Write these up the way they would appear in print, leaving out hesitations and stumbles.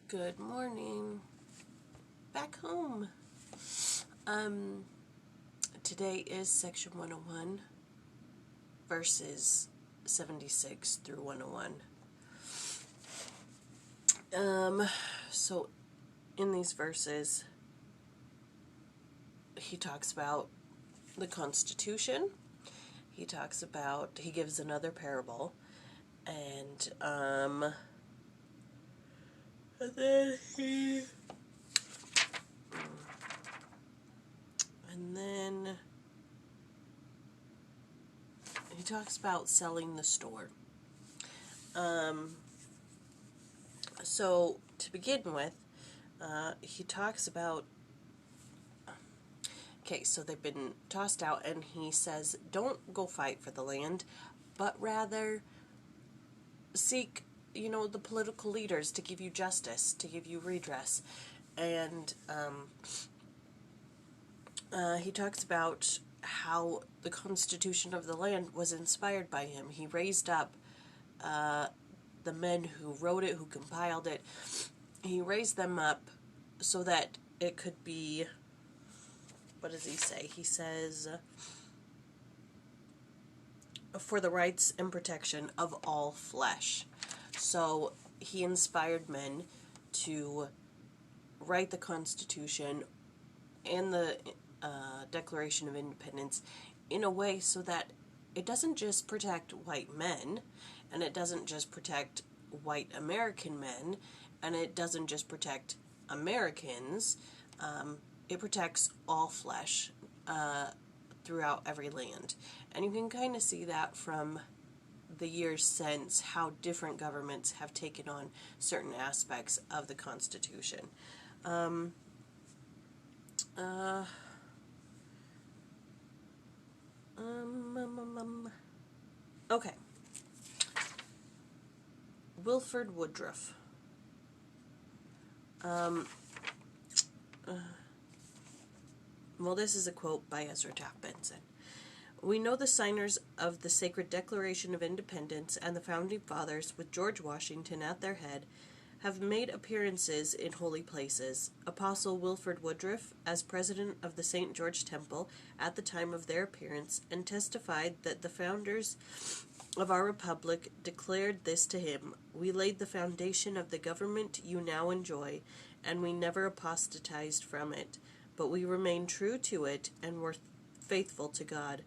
Good morning. Back home. Today is section 101, verses 76 through 101. So in these verses, he talks about the Constitution. He gives another parable, and then he talks about selling the store. So to begin with, he talks about, so they've been tossed out, and he says, don't go fight for the land, but rather seek, the political leaders to give you justice, to give you redress. And he talks about how the Constitution of the land was inspired by him. He raised up the men who wrote it, who compiled it. He raised them up so that it could be, what does he say? He says, for the rights and protection of all flesh. So he inspired men to write the Constitution and the Declaration of Independence in a way so that it doesn't just protect white men, and it doesn't just protect white American men, and it doesn't just protect Americans. It protects all flesh throughout every land. And you can kind of see that from the years since, how different governments have taken on certain aspects of the Constitution. Okay. Wilford Woodruff. Well, this is a quote by Ezra Taft Benson. We know the signers of the Sacred Declaration of Independence and the Founding Fathers, with George Washington at their head, have made appearances in holy places. Apostle Wilford Woodruff, as president of the St. George Temple at the time of their appearance, and testified that the founders of our republic declared this to him: we laid the foundation of the government you now enjoy, and we never apostatized from it, but we remained true to it and were faithful to God.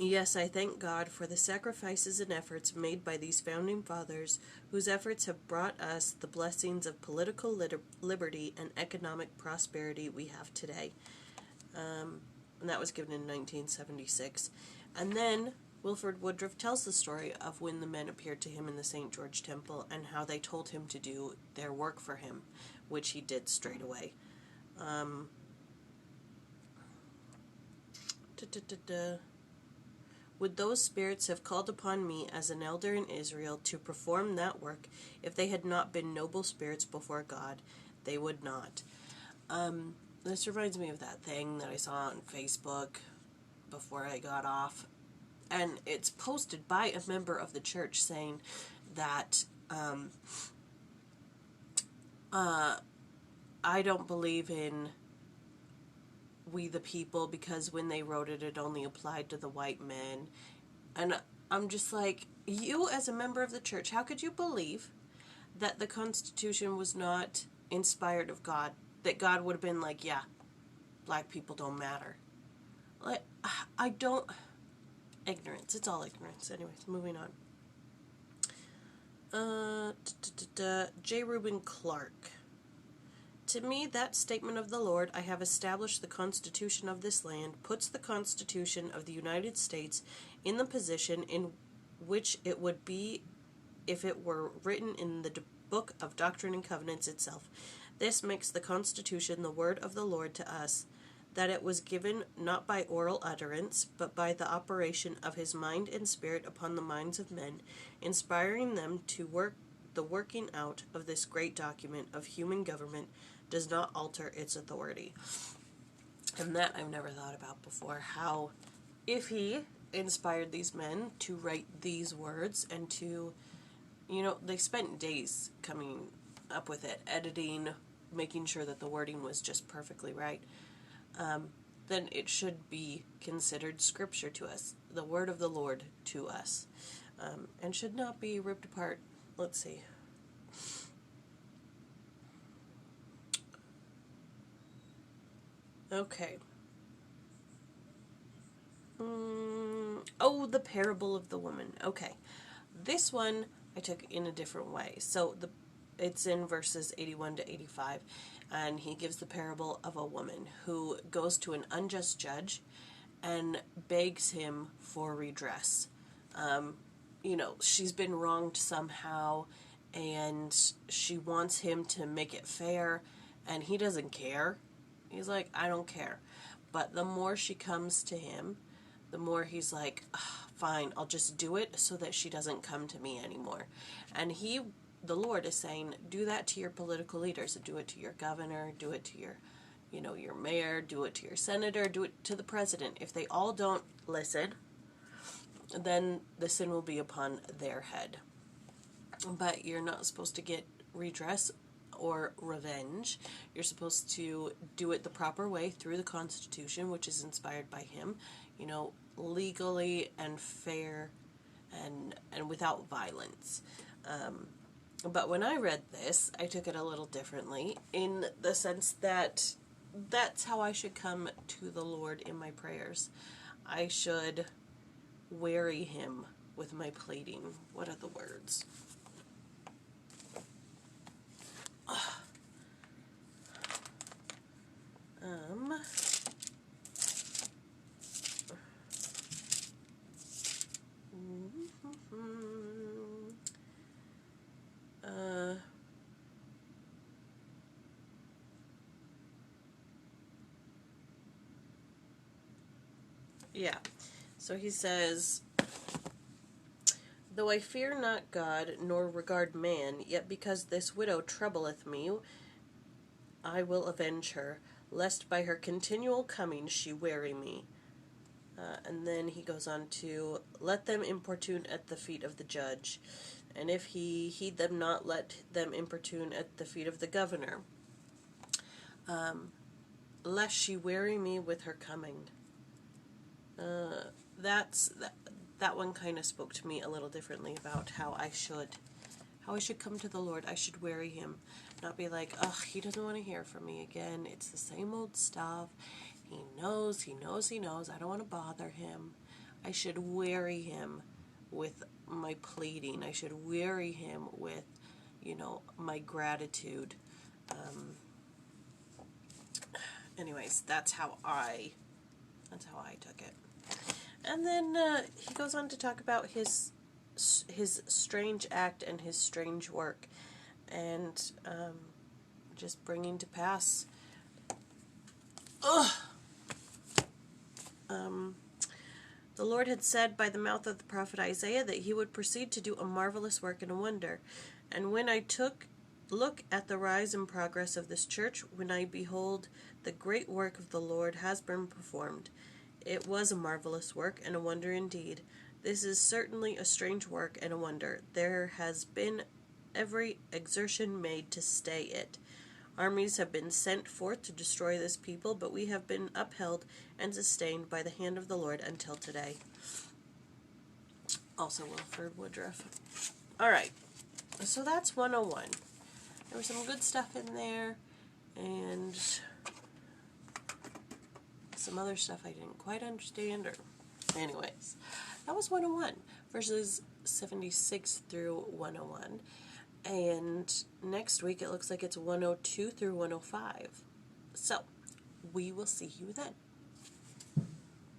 Yes, I thank God for the sacrifices and efforts made by these founding fathers, whose efforts have brought us the blessings of political liberty and economic prosperity we have today. And that was given in 1976. And then Wilford Woodruff tells the story of when the men appeared to him in the St. George Temple and how they told him to do their work for him, which he did straight away. Would those spirits have called upon me as an elder in Israel to perform that work if they had not been noble spirits before God? They would not. This reminds me of that thing that I saw on Facebook before I got off. And it's posted by a member of the church saying that I don't believe in we the people, because when they wrote it, it only applied to the white men. And I'm just like, you as a member of the church, how could you believe that the Constitution was not inspired of God? That God would have been like, yeah, black people don't matter. Like, I don't... Ignorance. It's all ignorance. Anyways, moving on. J. Reuben Clark. To me, that statement of the Lord, I have established the Constitution of this land, puts the Constitution of the United States in the position in which it would be if it were written in the book of Doctrine and Covenants itself. This makes the Constitution the word of the Lord to us, that it was given not by oral utterance, but by the operation of his mind and spirit upon the minds of men, inspiring them to work. The working out of this great document of human government does not alter its authority. And that I've never thought about before, how if he inspired these men to write these words and to, they spent days coming up with it, editing, making sure that the wording was just perfectly right, then it should be considered scripture to us, the word of the Lord to us, and should not be ripped apart. Let's see. Okay. Oh, the parable of the woman. Okay. This one I took in a different way. So it's in verses 81 to 85, and he gives the parable of a woman who goes to an unjust judge and begs him for redress. She's been wronged somehow, and she wants him to make it fair, and he doesn't care. He's like, I don't care. But the more she comes to him, the more he's like, fine, I'll just do it so that she doesn't come to me anymore. And the Lord is saying, do that to your political leaders. Do it to your governor, do it to your mayor, do it to your senator, do it to the president. If they all don't listen, then the sin will be upon their head. But you're not supposed to get redress or revenge. You're supposed to do it the proper way through the Constitution, which is inspired by him, legally and fair and without violence. But when I read this, I took it a little differently, in the sense that that's how I should come to the Lord in my prayers. I should weary him with my pleading. What are the words? Yeah. So he says, though I fear not God, nor regard man, yet because this widow troubleth me, I will avenge her, lest by her continual coming she weary me. And then he goes on to, let them importune at the feet of the judge, and if he heed them not, let them importune at the feet of the governor, lest she weary me with her coming. That one kind of spoke to me a little differently about how I should come to the Lord. I should weary him, not be like, he doesn't want to hear from me again. It's the same old stuff. He knows. I don't want to bother him. I should weary him with my pleading. I should weary him with, my gratitude. Anyways, that's how I took it. And then he goes on to talk about his strange act and his strange work, and just bringing to pass. The Lord had said by the mouth of the prophet Isaiah that he would proceed to do a marvelous work and a wonder. And when I look at the rise and progress of this church, when I behold the great work of the Lord has been performed, it was a marvelous work and a wonder indeed. This is certainly a strange work and a wonder. There has been every exertion made to stay it. Armies have been sent forth to destroy this people, but we have been upheld and sustained by the hand of the Lord until today. Also Wilford Woodruff. Alright, so that's 101. There was some good stuff in there, and some other stuff I didn't quite understand, anyways. That was 101, verses 76 through 101. And next week it looks like it's 102 through 105. So, we will see you then.